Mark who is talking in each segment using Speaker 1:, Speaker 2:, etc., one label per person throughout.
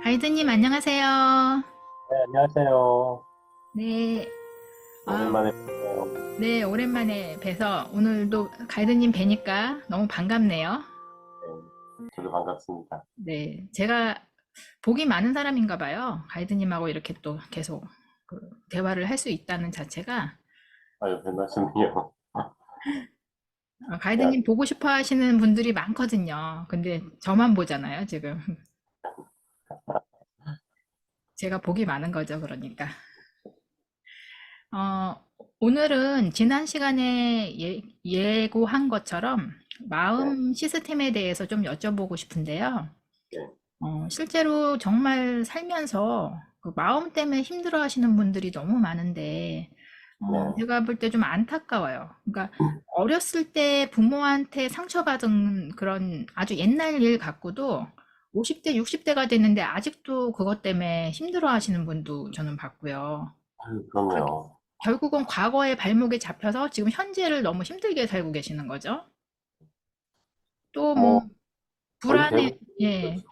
Speaker 1: 가이드님, 안녕하세요.
Speaker 2: 네, 안녕하세요.
Speaker 1: 네, 아,
Speaker 2: 오랜만에 뵙네요.
Speaker 1: 네, 오랜만에 뵈서 오늘도 가이드님 뵈니까 너무 반갑네요.
Speaker 2: 네, 저도 반갑습니다.
Speaker 1: 네, 제가 복이 많은 사람인가 봐요. 가이드님하고 이렇게 또 계속 그 대화를 할 수 있다는 자체가.
Speaker 2: 아유, 별 말씀이요. 야,
Speaker 1: 가이드님 보고 싶어 하시는 분들이 많거든요. 근데 저만 보잖아요, 지금. 제가 복이 많은 거죠, 그러니까. 어, 오늘은 지난 시간에 예고한 것처럼
Speaker 2: 네,
Speaker 1: 마음 시스템에 대해서 좀 여쭤보고 싶은데요.
Speaker 2: 네,
Speaker 1: 실제로 정말 살면서 그 마음 때문에 힘들어 하시는 분들이 너무 많은데,
Speaker 2: 네.
Speaker 1: 제가 볼 때 좀 안타까워요. 그러니까 어렸을 때 부모한테 상처받은 그런 아주 옛날 일 갖고도 50대, 60대가 됐는데 아직도 그것 때문에 힘들어 하시는 분도 저는 봤고요.
Speaker 2: 아유, 그럼요.
Speaker 1: 결국은 과거의 발목에 잡혀서 지금 현재를 너무 힘들게 살고 계시는 거죠. 또 뭐
Speaker 2: 뭐, 거의
Speaker 1: 불안해,
Speaker 2: 대부분
Speaker 1: 예.
Speaker 2: 그렇죠.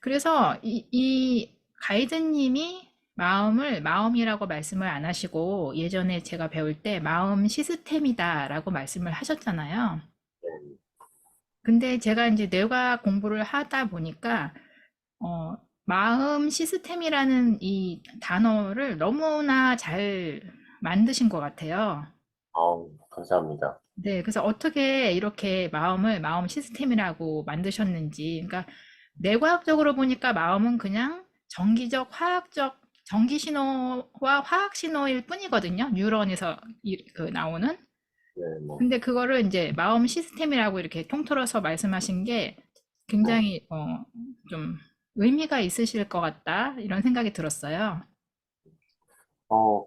Speaker 1: 그래서 이 가이드님이 마음을 마음이라고 말씀을 안 하시고 예전에 제가 배울 때 마음 시스템이다라고 말씀을 하셨잖아요.
Speaker 2: 네.
Speaker 1: 근데 제가 이제 뇌과 공부를 하다 보니까 마음 시스템이라는 이 단어를 너무나 잘 만드신 것 같아요.
Speaker 2: 아우, 감사합니다.
Speaker 1: 네, 그래서 어떻게 이렇게 마음을 마음 시스템이라고 만드셨는지, 그러니까 뇌과학적으로 보니까 마음은 그냥 정기적, 화학적, 전기 신호와 화학 신호일 뿐이거든요. 뉴런에서 나오는.
Speaker 2: 네, 네.
Speaker 1: 근데 그거를 이제 마음 시스템이라고 이렇게 통틀어서 말씀하신 게
Speaker 2: 네.
Speaker 1: 굉장히 좀 의미가 있으실 것 같다 이런 생각이 들었어요.
Speaker 2: 어,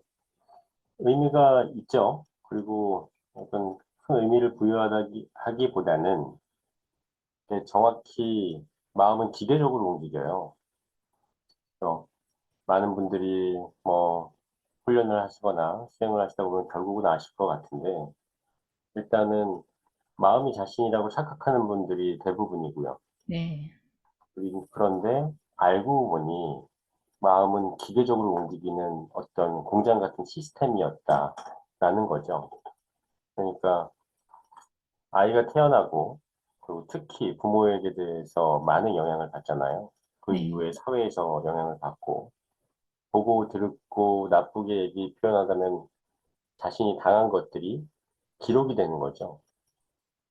Speaker 2: 의미가 있죠. 그리고 어떤 큰 의미를 하기보다는 정확히 마음은 기계적으로 움직여요. 그래서 많은 분들이 뭐 훈련을 하시거나 수행을 하시다 보면 결국은 아실 것 같은데, 일단은 마음이 자신이라고 착각하는 분들이 대부분이고요.
Speaker 1: 네,
Speaker 2: 그런데 알고 보니 마음은 기계적으로 움직이는 어떤 공장 같은 시스템이었다라는 거죠. 그러니까 아이가 태어나고, 그리고 특히 부모에게 대해서 많은 영향을 받잖아요. 그
Speaker 1: 네,
Speaker 2: 이후에 사회에서 영향을 받고, 보고 듣고 나쁘게 표현하자면 자신이 당한 것들이 기록이 되는 거죠.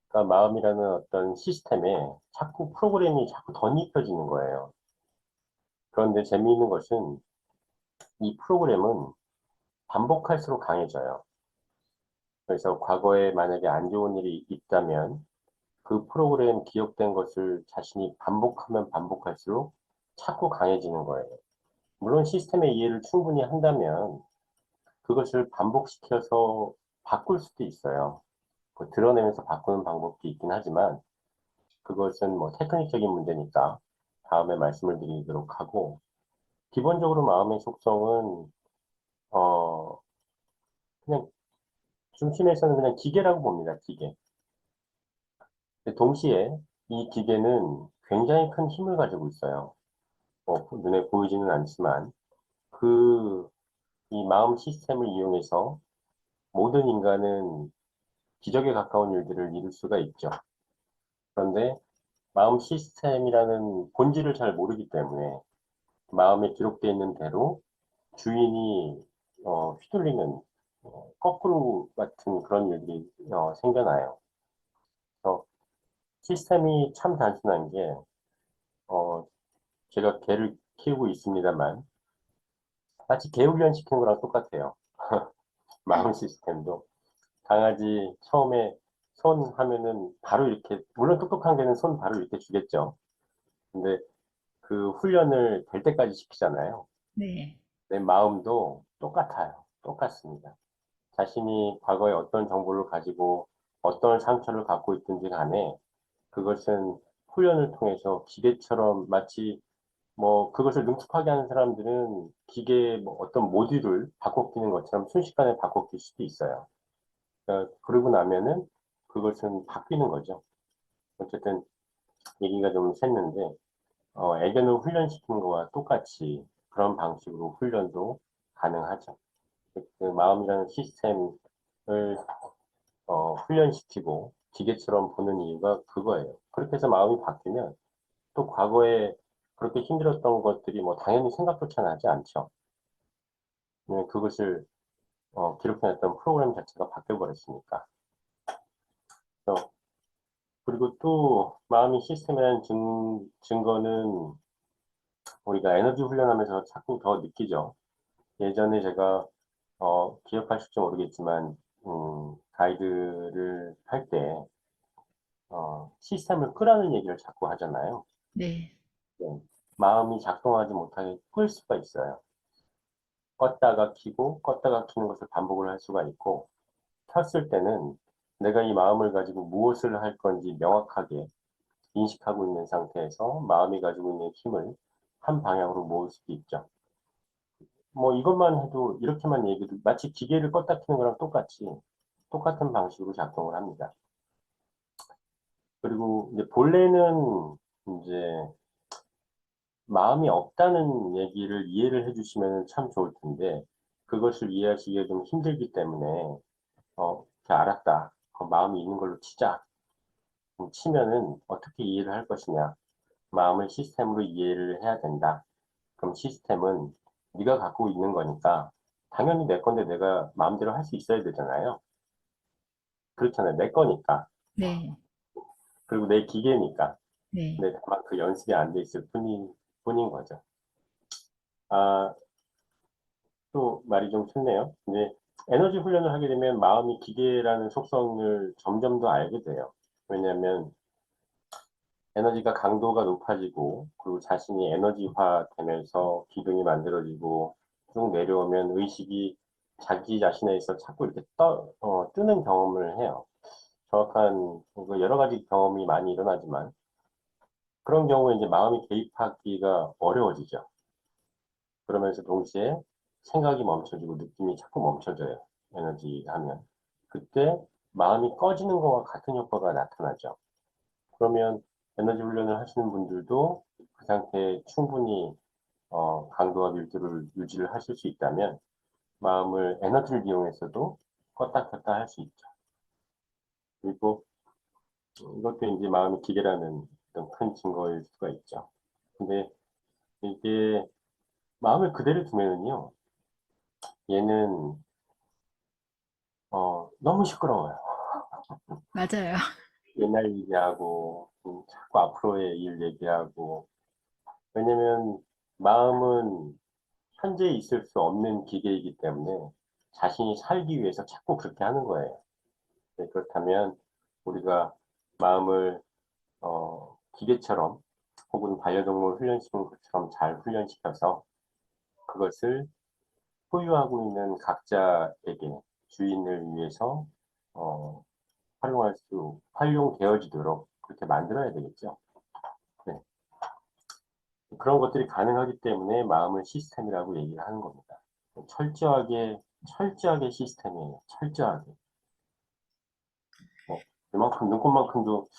Speaker 2: 그러니까 마음이라는 어떤 시스템에 자꾸 프로그램이 자꾸 덧입혀지는 거예요. 그런데 재미있는 것은 이 프로그램은 반복할수록 강해져요. 그래서 과거에 만약에 안 좋은 일이 있다면 그 프로그램 기억된 것을 자신이 반복하면 반복할수록 자꾸 강해지는 거예요. 물론 시스템의 이해를 충분히 한다면 그것을 반복시켜서 바꿀 수도 있어요. 그 드러내면서 바꾸는 방법도 있긴 하지만 그것은 뭐 테크닉적인 문제니까 다음에 말씀을 드리도록 하고, 기본적으로 마음의 속성은 어 그냥 중심에서는 그냥 기계라고 봅니다. 기계. 근데 동시에 이 기계는 굉장히 큰 힘을 가지고 있어요. 눈에 보이지는 않지만 그 이 마음 시스템을 이용해서 모든 인간은 기적에 가까운 일들을 이룰 수가 있죠. 그런데 마음 시스템이라는 본질을 잘 모르기 때문에 마음에 기록되어 있는 대로 주인이 휘둘리는 거꾸로 같은 그런 일들이 생겨나요. 그래서 시스템이 참 단순한 게 어, 제가 개를 키우고 있습니다만 마치 개 훈련시키는 거랑 똑같아요. 마음 시스템도 강아지 처음에 손 하면은 바로 이렇게, 물론 똑똑한 개는 손 바로 이렇게 주겠죠. 근데 그 훈련을 될 때까지 시키잖아요.
Speaker 1: 네.
Speaker 2: 내 마음도 똑같아요. 똑같습니다. 자신이 과거에 어떤 정보를 가지고 어떤 상처를 갖고 있든지 간에 그것은 훈련을 통해서 기계처럼, 마치 뭐 그것을 능숙하게 하는 사람들은 기계 뭐 어떤 모듈을 바꿔 끼는 것처럼 순식간에 바꿔 낄 수도 있어요. 그러고 나면은 그것은 바뀌는 거죠. 어쨌든 얘기가 좀 샜는데 애견을 훈련시키는 거와 똑같이 그런 방식으로 훈련도 가능하죠. 그 마음이라는 시스템을 훈련시키고 기계처럼 보는 이유가 그거예요. 그렇게 해서 마음이 바뀌면 또 과거에 그렇게 힘들었던 것들이 뭐 당연히 생각조차 나지 않죠. 그것을 기록해놨던 프로그램 자체가 바뀌어버렸으니까. 그래서 그리고 또 마음이 시스템이라는 증거는 우리가 에너지 훈련하면서 자꾸 더 느끼죠. 예전에 제가 기억하실지 모르겠지만 가이드를 할 때 시스템을 끄라는 얘기를 자꾸 하잖아요.
Speaker 1: 네.
Speaker 2: 네. 마음이 작동하지 못하게 끌 수가 있어요. 껐다가 켜고 껐다가 켜는 것을 반복을 할 수가 있고 켰을 때는 내가 이 마음을 가지고 무엇을 할 건지 명확하게 인식하고 있는 상태에서 마음이 가지고 있는 힘을 한 방향으로 모을 수도 있죠. 뭐 이것만 해도 이렇게만 얘기해도 마치 기계를 껐다 켜는 거랑 똑같이 똑같은 방식으로 작동을 합니다. 그리고 이제 본래는 이제 마음이 없다는 얘기를 이해를 해주시면 참 좋을 텐데 그것을 이해하시기가 좀 힘들기 때문에 알았다. 마음이 있는 걸로 치자. 치면은 어떻게 이해를 할 것이냐. 마음을 시스템으로 이해를 해야 된다. 그럼 시스템은 네가 갖고 있는 거니까 당연히 내 건데 내가 마음대로 할 수 있어야 되잖아요. 그렇잖아요. 내 거니까.
Speaker 1: 네.
Speaker 2: 그리고 내 기계니까.
Speaker 1: 네.
Speaker 2: 근데 다만 그 연습이 안 돼 있을 뿐인 거죠. 아, 또 말이 좀 틀네요. 이제 에너지 훈련을 하게 되면 마음이 기계라는 속성을 점점 더 알게 돼요. 왜냐하면 에너지가 강도가 높아지고 그리고 자신이 에너지화 되면서 기둥이 만들어지고 쭉 내려오면 의식이 자기 자신에 있어 자꾸 이렇게 뜨는 경험을 해요. 정확한 여러 가지 경험이 많이 일어나지만 그런 경우에 이제 마음이 개입하기가 어려워지죠. 그러면서 동시에 생각이 멈춰지고 느낌이 자꾸 멈춰져요. 에너지 하면. 그때 마음이 꺼지는 것과 같은 효과가 나타나죠. 그러면 에너지 훈련을 하시는 분들도 그 상태에 충분히 강도와 밀도를 유지를 하실 수 있다면 마음을 에너지를 이용해서도 껐다 켰다 할 수 있죠. 그리고 이것도 이제 마음이 기계라는 어떤 큰 증거일 수가 있죠. 근데 이게 마음을 그대로 두면은요, 얘는 너무 시끄러워요.
Speaker 1: 맞아요.
Speaker 2: 옛날 얘기하고 자꾸 앞으로의 일 얘기하고 왜냐면 마음은 현재 있을 수 없는 기계이기 때문에 자신이 살기 위해서 자꾸 그렇게 하는 거예요. 네, 그렇다면 우리가 마음을 기계처럼 혹은 반려동물 훈련시키는 것처럼 잘 훈련시켜서 그것을 소유하고 있는 각자에게 주인을 위해서 어, 활용되어지도록 그렇게 만들어야 되겠죠. 네. 그런 것들이 가능하기 때문에 마음을 시스템이라고 얘기를 하는 겁니다. 철저하게 시스템이에요. 철저하게. 이만큼, 눈꽃만큼도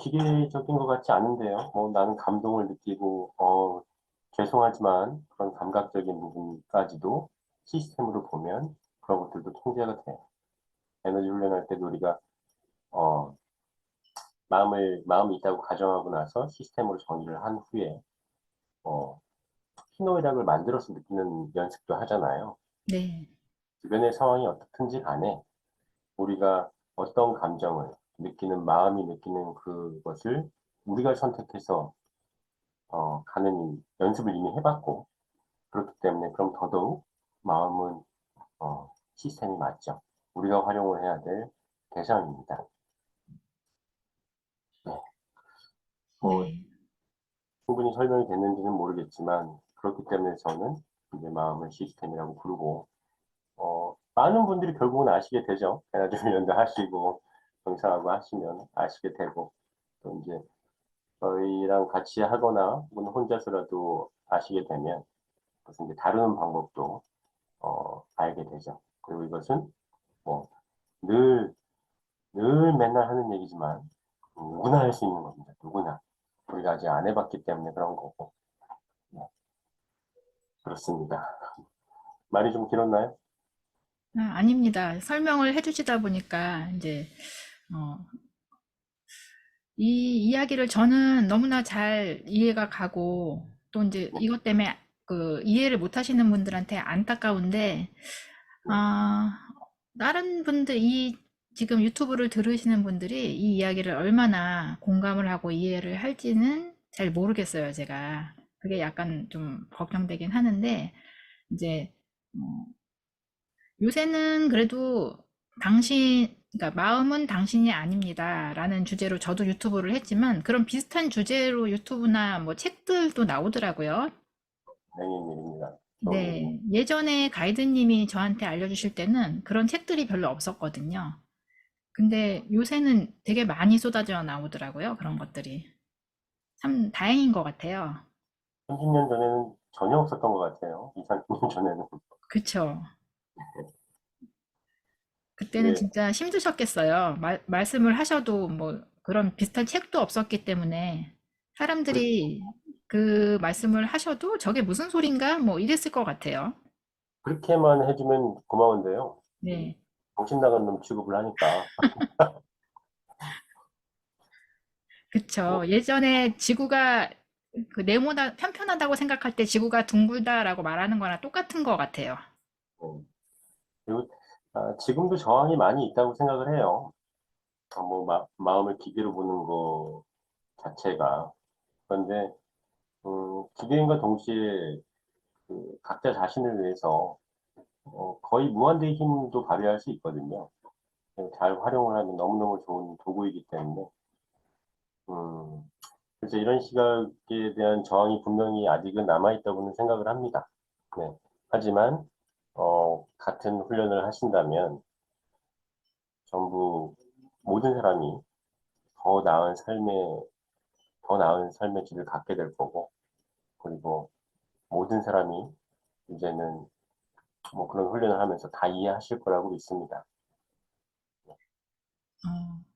Speaker 2: 기계적인 것 같지 않은데요. 나는 감동을 느끼고, 죄송하지만 그런 감각적인 부분까지도 시스템으로 보면 그런 것들도 통제가 돼요. 에너지 훈련할 때도 우리가, 어, 마음이 있다고 가정하고 나서 시스템으로 정의를 한 후에, 어, 희노애락을 만들어서 느끼는 연습도 하잖아요.
Speaker 1: 네.
Speaker 2: 주변의 상황이 어떻든지 간에 우리가 어떤 감정을 느끼는 마음이 느끼는 그것을 우리가 선택해서 가는 연습을 이미 해봤고 그렇기 때문에 그럼 더더욱 마음은 시스템이 맞죠. 우리가 활용을 해야 될 대상입니다. 네. 뭐
Speaker 1: 네.
Speaker 2: 충분히 설명이 됐는지는 모르겠지만 그렇기 때문에 저는 이제 마음을 시스템이라고 부르고 많은 분들이 결국은 아시게 되죠. 에너지 훈련도 하시고 명상하고 하시면 아시게 되고 또 이제 저희랑 같이 하거나 혹은 혼자서라도 아시게 되면 그것은 이제 다루는 방법도 알게 되죠. 그리고 이것은 뭐 늘, 늘 맨날 하는 얘기지만 누구나 할 수 있는 겁니다. 누구나. 우리가 아직 안 해봤기 때문에 그런 거고. 네, 그렇습니다. 말이 좀 길었나요?
Speaker 1: 아닙니다. 설명을 해주시다 보니까 이제 어, 이 이야기를 저는 너무나 잘 이해가 가고 또 이제
Speaker 2: 네,
Speaker 1: 이것 때문에 그 이해를 못 하시는 분들한테 안타까운데
Speaker 2: 네,
Speaker 1: 아, 다른 분들 이 지금 유튜브를 들으시는 분들이 이 이야기를 얼마나 공감을 하고 이해를 할지는 잘 모르겠어요, 제가. 그게 약간 좀 걱정되긴 하는데 이제 어, 요새는 그래도 그러니까 마음은 당신이 아닙니다라는 주제로 저도 유튜브를 했지만 그런 비슷한 주제로 유튜브나 뭐 책들도 나오더라고요.
Speaker 2: 다행인 일입니다. 좋은 일입니다.
Speaker 1: 네, 예전에 가이드님이 저한테 알려주실 때는 그런 책들이 별로 없었거든요. 근데 요새는 되게 많이 쏟아져 나오더라고요, 그런 것들이. 참 다행인 것 같아요.
Speaker 2: 30년 전에는 전혀 없었던 것 같아요. 2, 30년 전에는.
Speaker 1: 그쵸? 그때는
Speaker 2: 예,
Speaker 1: 진짜 힘드셨겠어요. 말씀을 하셔도 뭐 그런 비슷한 책도 없었기 때문에
Speaker 2: 그렇,
Speaker 1: 사람들이 그 말씀을 하셔도 저게 무슨 소린가? 뭐 이랬을 것 같아요.
Speaker 2: 그렇게만 해주면 고마운데요.
Speaker 1: 네.
Speaker 2: 정신 나간 놈 취급을 하니까.
Speaker 1: 그쵸.
Speaker 2: 뭐,
Speaker 1: 예전에 지구가 그 네모나 편편하다고 생각할 때 지구가 둥글다라고 말하는 거나 똑같은 것 같아요.
Speaker 2: 음. 그리고 지금도 저항이 많이 있다고 생각을 해요. 뭐 마음을 기계로 보는 거 자체가. 그런데 기계인과 동시에 그 각자 자신을 위해서 거의 무한대의 힘도 발휘할 수 있거든요. 잘 활용을 하면 너무너무 좋은 도구이기 때문에 음, 그래서 이런 시각에 대한 저항이 분명히 아직은 남아있다고는 생각을 합니다. 네. 하지만 같은 훈련을 하신다면 전부 모든 사람이 더 나은 삶의 더 나은 삶의 질을 갖게 될 거고 그리고 모든 사람이 이제는 뭐 그런 훈련을 하면서 다 이해하실 거라고 믿습니다.
Speaker 1: 어,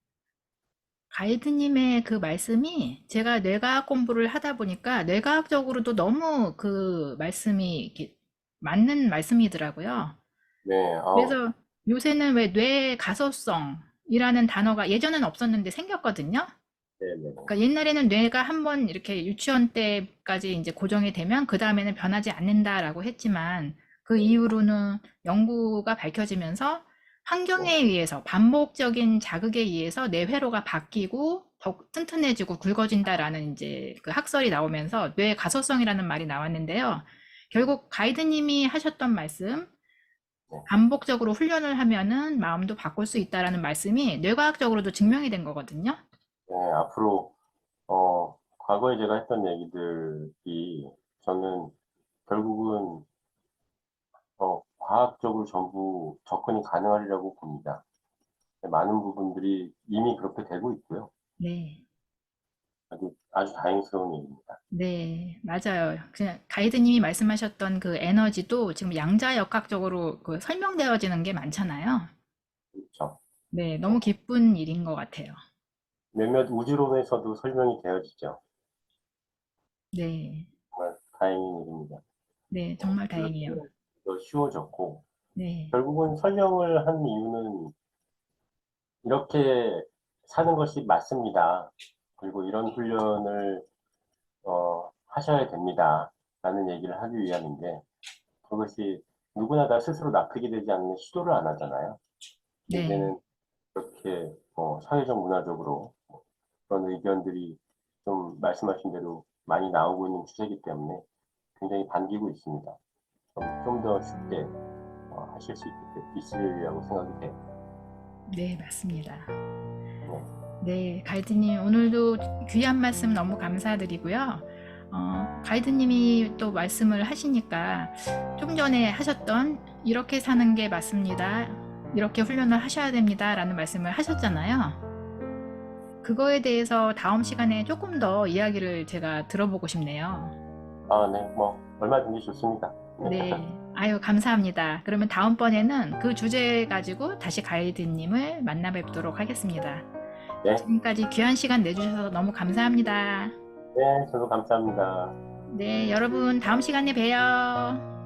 Speaker 1: 가이드님의 그 말씀이 제가 뇌과학 공부를 하다 보니까 뇌과학적으로도 너무 그 말씀이 이렇게 맞는 말씀이더라고요.
Speaker 2: 네,
Speaker 1: 그래서 요새는 왜 뇌 가소성이라는 단어가 예전엔 없었는데 생겼거든요.
Speaker 2: 네네.
Speaker 1: 그러니까 옛날에는 뇌가 한번 이렇게 유치원 때까지 이제 고정이 되면 그 다음에는 변하지 않는다라고 했지만 그 이후로는 연구가 밝혀지면서
Speaker 2: 네,
Speaker 1: 환경에 의해서 반복적인 자극에 의해서 뇌 회로가 바뀌고 더 튼튼해지고 굵어진다라는 이제 그 학설이 나오면서 뇌 가소성이라는 말이 나왔는데요. 결국 가이드님이 하셨던 말씀,
Speaker 2: 네.
Speaker 1: 반복적으로 훈련을 하면은 마음도 바꿀 수 있다라는 말씀이 뇌과학적으로도 증명이 된 거거든요.
Speaker 2: 네, 앞으로 과거에 제가 했던 얘기들이 저는 결국은 과학적으로 전부 접근이 가능하리라고 봅니다. 많은 부분들이 이미 그렇게 되고 있고요.
Speaker 1: 네.
Speaker 2: 아주 다행스러운 일입니다.
Speaker 1: 네, 맞아요. 그냥 가이드님이 말씀하셨던 그 에너지도 지금 양자역학적으로 그 설명되어지는 게 많잖아요.
Speaker 2: 그렇죠.
Speaker 1: 네,
Speaker 2: 네.
Speaker 1: 너무 기쁜 일인 것 같아요.
Speaker 2: 몇몇 우주론에서도 설명이 되어지죠.
Speaker 1: 네,
Speaker 2: 정말 다행인 일입니다.
Speaker 1: 네, 정말 다행이에요.
Speaker 2: 그렇게 더 쉬워졌고,
Speaker 1: 네,
Speaker 2: 결국은 설명을 한 이유는 이렇게 사는 것이 맞습니다. 그리고 이런 훈련을 하셔야 됩니다. 라는 얘기를 하기 위함인데, 그것이 누구나 다 스스로 납득이 되지 않는 시도를 안 하잖아요.
Speaker 1: 네,
Speaker 2: 이제는 이렇게 사회적 문화적으로 그런 의견들이 좀 말씀하신 대로 많이 나오고 있는 추세이기 때문에 굉장히 반기고 있습니다. 좀 더 쉽게 하실 수 있으리라고 생각이 돼요.
Speaker 1: 네, 맞습니다.
Speaker 2: 네,
Speaker 1: 네, 가이드님, 오늘도 귀한 말씀 너무 감사드리고요. 가이드님이 또 말씀을 하시니까 좀 전에 하셨던 이렇게 사는 게 맞습니다. 이렇게 훈련을 하셔야 됩니다. 라는 말씀을 하셨잖아요. 그거에 대해서 다음 시간에 조금 더 이야기를 제가 들어보고 싶네요.
Speaker 2: 네, 뭐 얼마든지 좋습니다. 네,
Speaker 1: 네. 아유, 감사합니다. 그러면 다음번에는 그 주제 가지고 다시 가이드님을 만나 뵙도록 하겠습니다.
Speaker 2: 네,
Speaker 1: 지금까지 귀한 시간 내주셔서 너무 감사합니다.
Speaker 2: 네, 저도 감사합니다.
Speaker 1: 네, 여러분 다음 시간에 봬요.